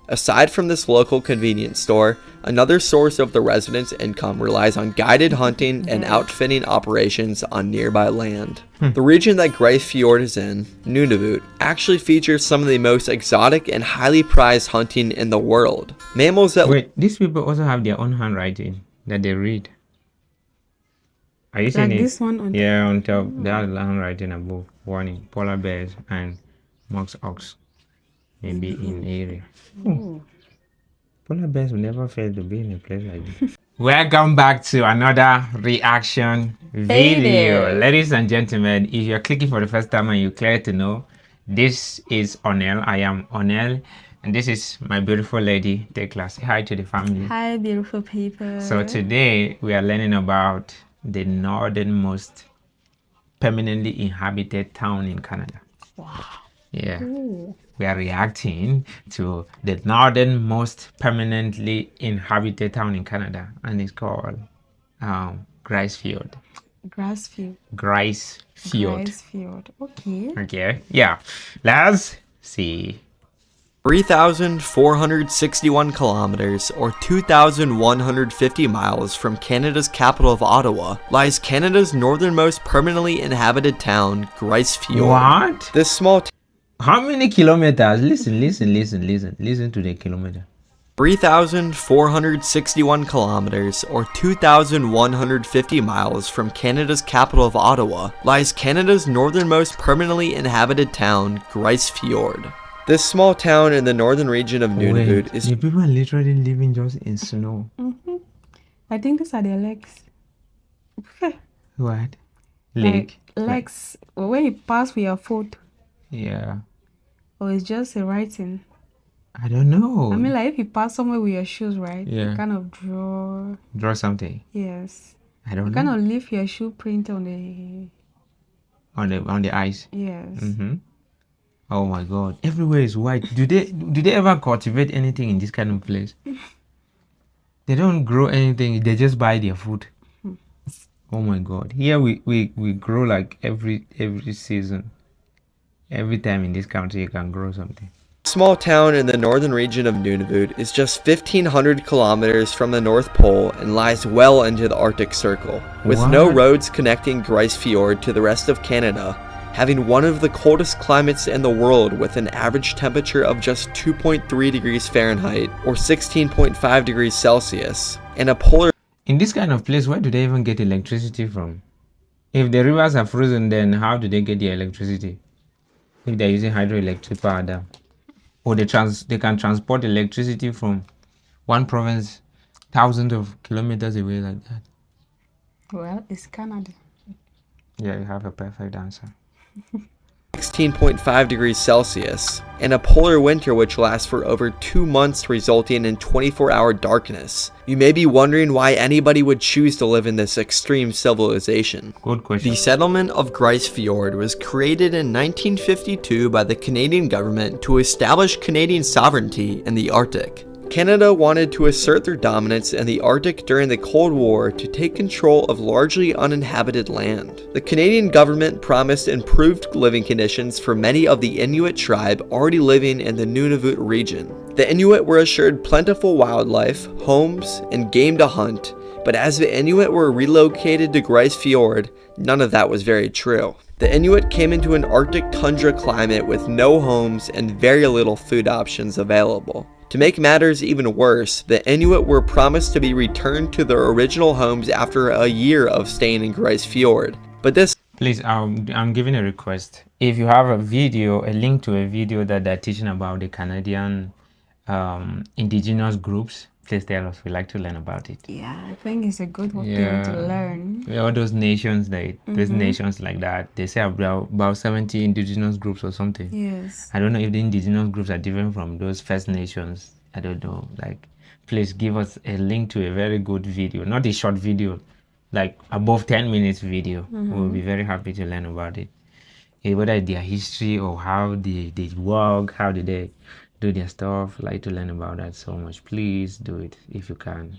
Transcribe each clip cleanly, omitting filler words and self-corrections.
Aside from this local convenience store, another source of the residents' income relies on guided hunting and outfitting operations on nearby land. The region that Grise Fiord is in, Nunavut, actually features some of the most exotic and highly prized hunting in the world. Mammals that... Wait, these people also have their own handwriting that they read. Are you seeing Like it? this one on Yeah, on top. They have handwriting above. Warning, polar bears and musk ox may be in area. Oh. Polar bears will never fail to be in a place like this. Welcome back to another reaction video. Ladies and gentlemen, if you're clicking for the first time and you care to know, this is Onel. I am Onel, and this is my beautiful lady, Tekla. Say hi to the family. Hi, beautiful people. So today we are learning about the northernmost permanently inhabited town in Canada. Wow. Yeah. Ooh. We are reacting to the northernmost permanently inhabited town in Canada, and it's called Grise Fiord. Grise Fiord. Grise Fiord. Grise Fiord. Okay. Okay. Yeah. Let's see. 3,461 kilometers or 2,150 miles from Canada's capital of Ottawa lies Canada's northernmost permanently inhabited town, Grise Fiord. What? This small How many kilometers? Listen to the kilometer. 3,461 kilometers or 2,150 miles from Canada's capital of Ottawa lies Canada's northernmost permanently inhabited town, Grise Fiord. This small town in the northern region of Nunavut is... The people are literally living just in snow. I think these are their legs. What? Like legs. When you pass with your foot. Yeah. Or it's just a writing. I don't know. I mean, like if you pass somewhere with your shoes, right? Yeah. You kind of draw something. Yes. I don't know. You kind of leave your shoe print on the ice. Yes. Oh my God! Everywhere is white. Do they ever cultivate anything in this kind of place? They don't grow anything. They just buy their food. Oh my God! Here we grow like every season. Every time in this country you can grow something. Small town in the northern region of Nunavut is just 1,500 kilometers from the North Pole and lies well into the Arctic Circle. With no roads connecting Grise Fiord to the rest of Canada, having one of the coldest climates in the world with an average temperature of just 2.3 degrees Fahrenheit or 16.5 degrees Celsius, and a polar... In this kind of place, where do they even get electricity from? If the rivers are frozen, then how do they get their electricity? If they're using hydroelectric power dam, or they can transport electricity from one province thousands of kilometers away like that. Well, it's Canada. Yeah, you have a perfect answer. 16.5 degrees Celsius, and a polar winter which lasts for over 2 months, resulting in 24-hour darkness. You may be wondering why anybody would choose to live in this extreme civilization. Good question. The settlement of Grise Fiord was created in 1952 by the Canadian government to establish Canadian sovereignty in the Arctic. Canada wanted to assert their dominance in the Arctic during the Cold War to take control of largely uninhabited land. The Canadian government promised improved living conditions for many of the Inuit tribe already living in the Nunavut region. The Inuit were assured plentiful wildlife, homes, and game to hunt, but as the Inuit were relocated to Grise Fiord, none of that was very true. The Inuit came into an Arctic tundra climate with no homes and very little food options available. To make matters even worse, the Inuit were promised to be returned to their original homes after a year of staying in Grise Fiord. But this... Please, I'm giving a request. If you have a link to a video that they're teaching about the Canadian indigenous groups, please tell us. We like to learn about it. Yeah, I think it's a good thing to learn. All those nations, those nations like that, they say about 70 indigenous groups or something. Yes. I don't know if the indigenous groups are different from those First Nations. I don't know. Like, please give us a link to a very good video, not a short video, like above 10 minutes video. We'll be very happy to learn about it. Whether their history or how they work, how do they do their stuff. Like to learn about that so much. Please do it if you can.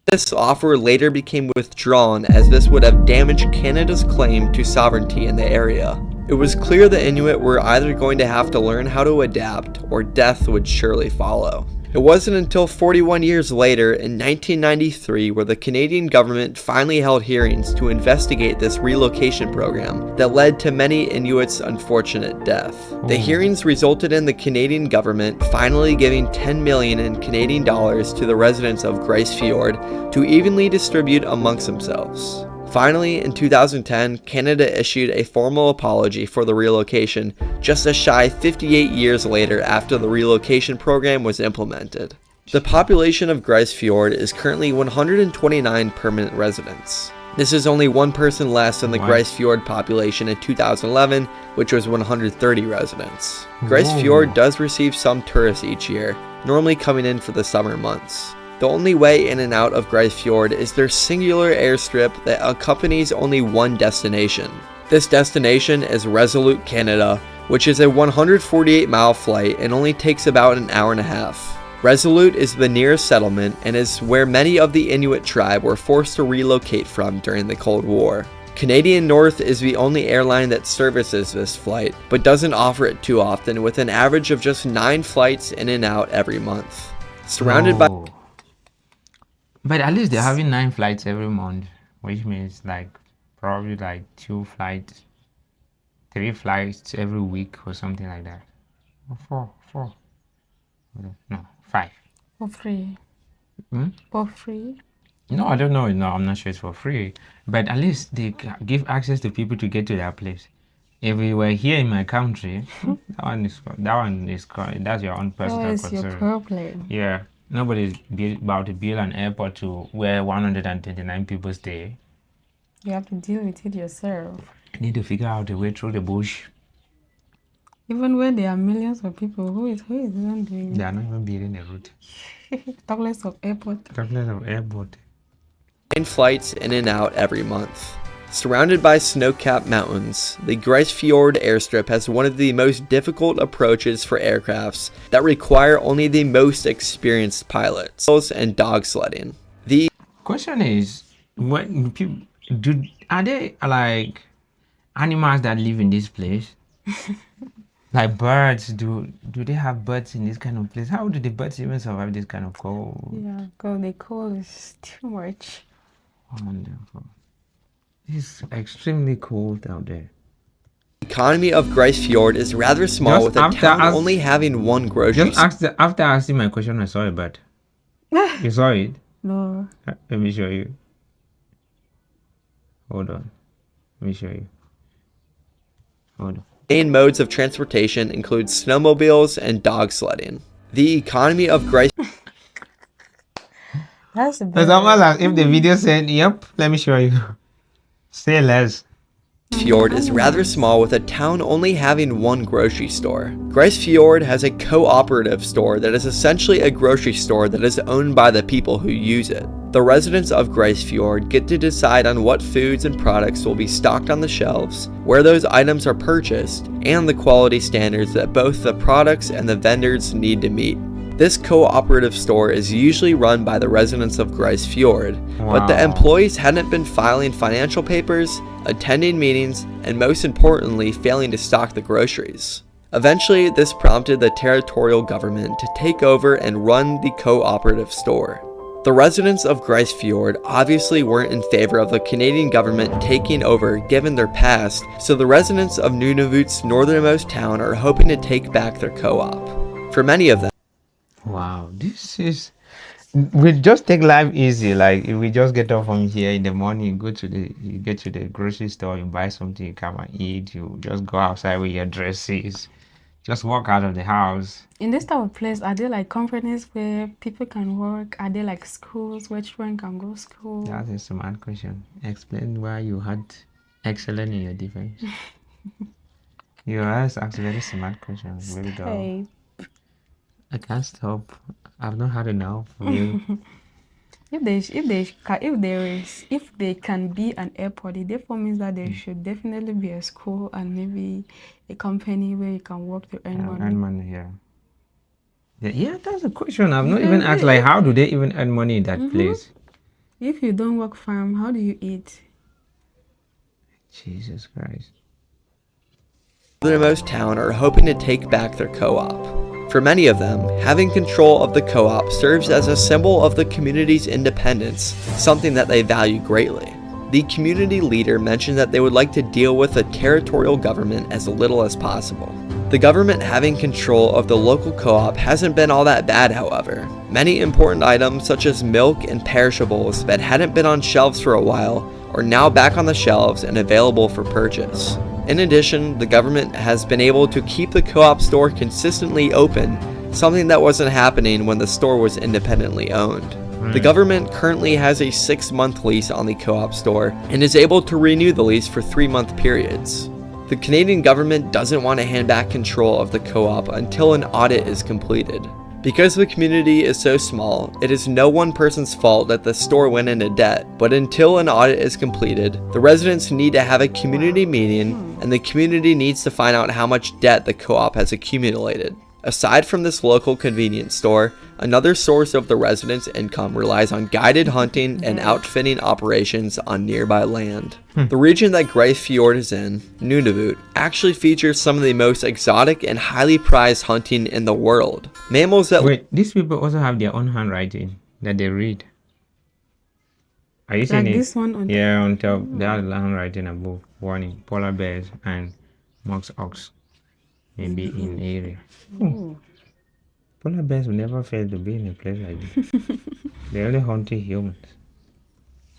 This offer later became withdrawn as this would have damaged Canada's claim to sovereignty in the area. It was clear the Inuit were either going to have to learn how to adapt, or death would surely follow. It wasn't until 41 years later, in 1993, where the Canadian government finally held hearings to investigate this relocation program that led to many Inuits' unfortunate death. The hearings resulted in the Canadian government finally giving $10 million in Canadian dollars to the residents of Grise Fiord to evenly distribute amongst themselves. Finally, in 2010, Canada issued a formal apology for the relocation, just a shy 58 years later after the relocation program was implemented. The population of Grise Fiord is currently 129 permanent residents. This is only one person less than the Grise Fiord population in 2011, which was 130 residents. Grise Fiord does receive some tourists each year, normally coming in for the summer months. The only way in and out of Grise Fiord is their singular airstrip that accompanies only one destination. This destination is Resolute, Canada, which is a 148-mile flight and only takes about an hour and a half. Resolute is the nearest settlement and is where many of the Inuit tribe were forced to relocate from during the Cold War. Canadian North is the only airline that services this flight, but doesn't offer it too often, with an average of just 9 flights in and out every month. Surrounded by But at least they're having 9 flights every month, which means like probably like 2 flights, 3 flights every week or something like that. Or 4. No, 5. For free. Hmm? For free. No, I don't know. No, I'm not sure it's for free. But at least they give access to people to get to their place. If we were here in my country, that's your own personal That is concern. your problem. Yeah. Nobody's about to build an airport to where 129 people stay. You have to deal with it yourself. I need to figure out a way through the bush. Even when there are millions of people, who is even doing They are not even building a route. it? Talk less of airport. Talk less of airport. 9 flights in and out every month. Surrounded by snow-capped mountains, the Grise Fiord airstrip has one of the most difficult approaches for aircrafts that require only the most experienced pilots and dog sledding. The Question is, when people are they like animals that live in this place? Like birds, do they have birds in this kind of place? How do the birds even survive this kind of cold? Yeah, because the cold is too much. Wonderful. It's extremely cold out there. economy of Grise Fiord is rather small, Just with the after town us- only having one grocery store. After asking my question, I saw a bird. You saw it? No. Let me show you. Hold on. Let me show you. Hold on. Main modes of transportation include snowmobiles and dog sledding. The economy of Grise That's the It's best. almost as if the video said, yep, let me show you. Say less. Fjord is rather small, with a town only having one grocery store. Grise Fiord has a cooperative store that is essentially a grocery store that is owned by the people who use it. The residents of Grise Fiord get to decide on what foods and products will be stocked on the shelves, where those items are purchased, and the quality standards that both the products and the vendors need to meet. This cooperative store is usually run by the residents of Grise Fiord, but the Wow. employees hadn't been filing financial papers, attending meetings, and most importantly, failing to stock the groceries. Eventually, this prompted the territorial government to take over and run the cooperative store. The residents of Grise Fiord obviously weren't in favor of the Canadian government taking over given their past, so the residents of Nunavut's northernmost town are hoping to take back their co-op. For many of them, Wow, this is. We just take life easy. Like if we just get up from here in the morning, you get to the grocery store, you buy something, you come and eat. You just go outside with your dresses, just walk out of the house. In this type of place, are there like companies where people can work? Are there like schools where children can go to school? That's a smart question. Explain why you had excellent in your defense. You asked very smart questions. Really though. Hey, I can't stop. I've not had enough of you. if they can be an airport, it therefore means that there should definitely be a school and maybe a company where you can work to earn money. Earn money here. Yeah, that's a question. I've not even asked. Like, how do they even earn money in that place? If you don't work farm, how do you eat? Jesus Christ. Northernmost town are hoping to take back their co-op. For many of them, having control of the co-op serves as a symbol of the community's independence, something that they value greatly. The community leader mentioned that they would like to deal with a territorial government as little as possible. The government having control of the local co-op hasn't been all that bad, however. Many important items such as milk and perishables that hadn't been on shelves for a while are now back on the shelves and available for purchase. In addition, the government has been able to keep the co-op store consistently open, something that wasn't happening when the store was independently owned. The government currently has a 6-month lease on the co-op store and is able to renew the lease for 3-month periods. The Canadian government doesn't want to hand back control of the co-op until an audit is completed. Because the community is so small, it is no one person's fault that the store went into debt, but until an audit is completed, the residents need to have a community meeting and the community needs to find out how much debt the co-op has accumulated. Aside from this local convenience store, another source of the residents' income relies on guided hunting and outfitting operations on nearby land. The region that Grise Fiord is in, Nunavut, actually features some of the most exotic and highly prized hunting in the world. Mammals that Wait, these people also have their own handwriting that they read. Are you seeing Like it? this one on Yeah, on top. They have handwriting above. Warning: polar bears and musk ox may be in area. Polar bears will never fail to be in a place like this. They only hunt humans.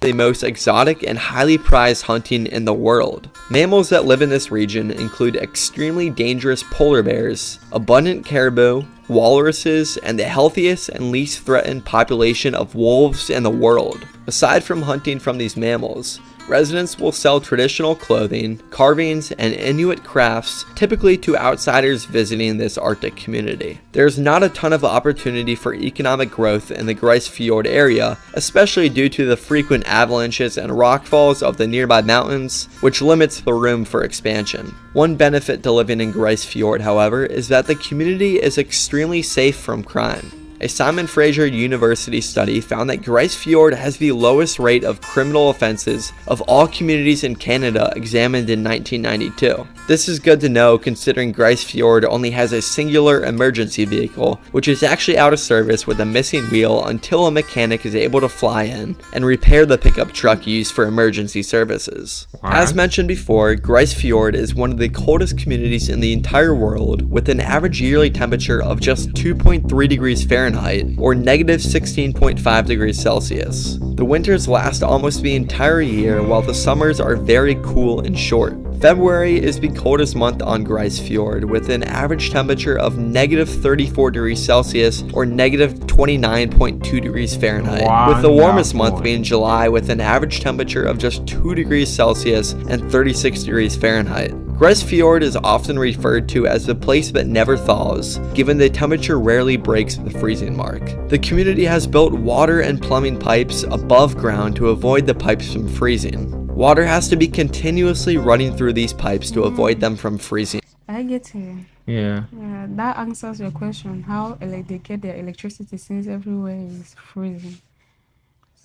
the most exotic and highly prized hunting in the world. Mammals that live in this region include extremely dangerous polar bears, abundant caribou, walruses, and the healthiest and least threatened population of wolves in the world. Aside from hunting from these mammals, residents will sell traditional clothing, carvings, and Inuit crafts typically to outsiders visiting this Arctic community. There's not a ton of opportunity for economic growth in the Grise Fiord area, especially due to the frequent avalanches and rockfalls of the nearby mountains, which limits the room for expansion. One benefit to living in Grise Fiord, however, is that the community is extremely safe from crime. A Simon Fraser University study found that Grise Fiord has the lowest rate of criminal offenses of all communities in Canada examined in 1992. This is good to know considering Grise Fiord only has a singular emergency vehicle, which is actually out of service with a missing wheel until a mechanic is able to fly in and repair the pickup truck used for emergency services. As mentioned before, Grise Fiord is one of the coldest communities in the entire world, with an average yearly temperature of just 2.3 degrees Fahrenheit or negative 16.5 degrees Celsius. The winters last almost the entire year, while the summers are very cool and short. February is the coldest month on Grise Fiord, with an average temperature of negative 34 degrees Celsius or negative 29.2 degrees Fahrenheit, with the warmest month being July with an average temperature of just 2 degrees Celsius and 36 degrees Fahrenheit. Grise Fiord is often referred to as the place that never thaws, given the temperature rarely breaks the freezing mark. The community has built water and plumbing pipes above ground to avoid the pipes from freezing. Water has to be continuously running through these pipes to avoid them from freezing. I get it. Yeah. Yeah, that answers your question. How they get their electricity since everywhere is freezing.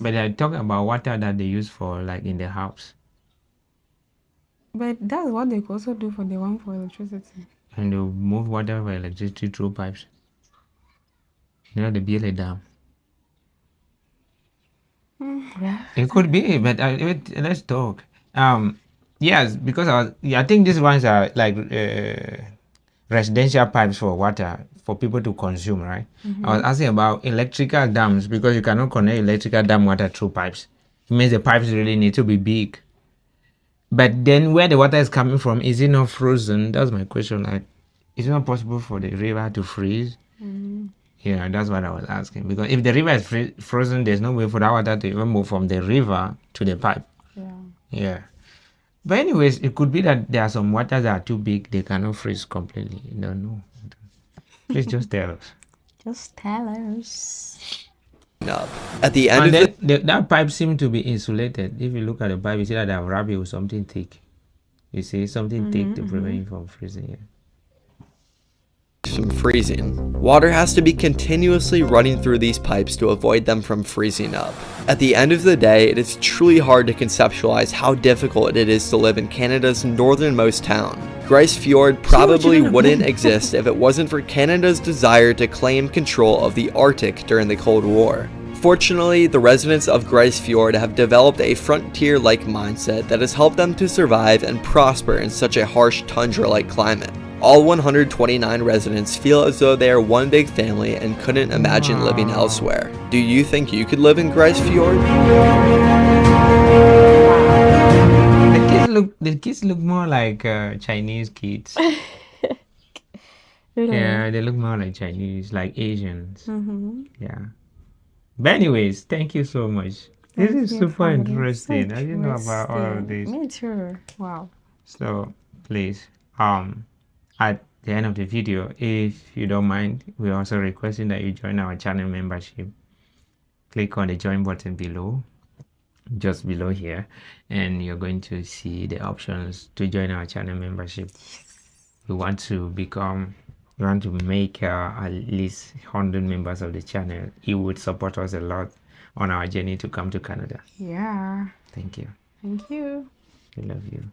But I talk about water that they use for like in the house. But that's what they could also do for the one for electricity. And they move water for electricity through pipes. You know, the BLA dam. Yeah. It could be, but let's talk. Yes, because I think these ones are like residential pipes for water for people to consume, right? I was asking about electrical dams because you cannot connect electrical dam water through pipes. It means the pipes really need to be big. But then where the water is coming from, is it not frozen? That's my question. Like, is it not possible for the river to freeze? Yeah, that's what I was asking. Because if the river is frozen, there's no way for that water to even move from the river to the pipe. Yeah. Yeah. But anyways, it could be that there are some waters that are too big, they cannot freeze completely. I don't know. Please just tell us. Just tell us. At the end And of then that pipe seems to be insulated. If you look at the pipe, you see that they have wrapped it with something thick. You see something thick to prevent it from freezing. Yeah. from freezing, water has to be continuously running through these pipes to avoid them from freezing up. At the end of the day, it is truly hard to conceptualize how difficult it is to live in Canada's northernmost town. Grise Fiord probably wouldn't exist if it wasn't for Canada's desire to claim control of the Arctic during the Cold War. Fortunately, the residents of Grise Fiord have developed a frontier-like mindset that has helped them to survive and prosper in such a harsh tundra-like climate. All 129 residents feel as though they are one big family and couldn't imagine living elsewhere. Do you think you could live in Grise Fiord? The kids look more like Chinese kids. Really? Yeah, they look more like Chinese, like Asians. Mm-hmm. Yeah. But anyways, thank you so much. This is super interesting. I didn't know about all of this. Me too. Wow. So please, at the end of the video, if you don't mind, we're also requesting that you join our channel membership. Click on the join button below, just below here, and you're going to see the options to join our channel membership. We want to make at least 100 members of the channel. It would support us a lot on our journey to come to Canada. Yeah. Thank you. Thank you. We love you.